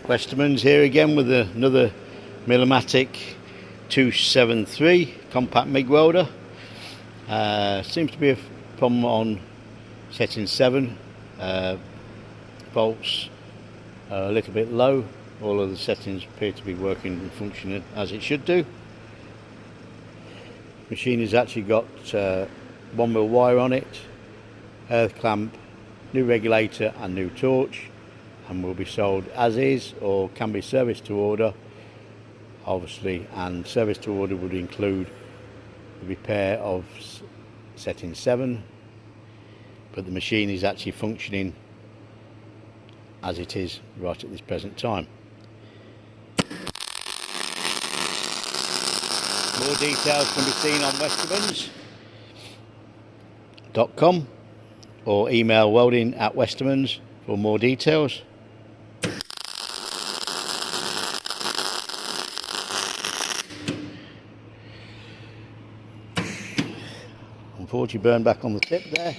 Westermans here again with another Migmatic 273 compact MIG welder. Seems to be a problem on setting 7. Volts are a little bit low. All of the settings appear to be working and functioning as it should do. Machine has actually got 1mm wire on it, earth clamp, new regulator and new torch, and will be sold as is or can be serviced to order, obviously, and service to order would include the repair of setting 7, but the machine is actually functioning as it is right at this present time. More details can be seen on westermans.com or email welding@westermans for more details. Unfortunately, burn back on the tip there.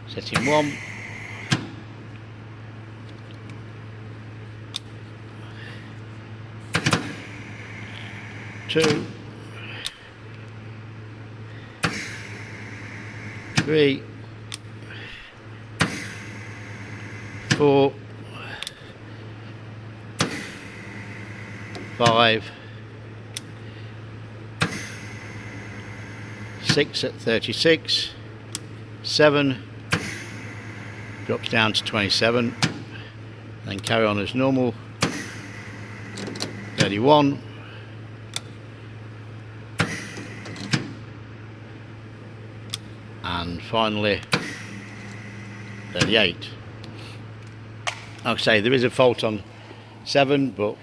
Setting 1. Two. 3. 4. 5. 6 at 36. 7. Drops down to 27, then carry on as normal. 31, and finally 38. Like I say, there is a fault on 7, but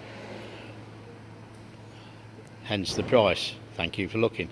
hence the price. Thank you for looking.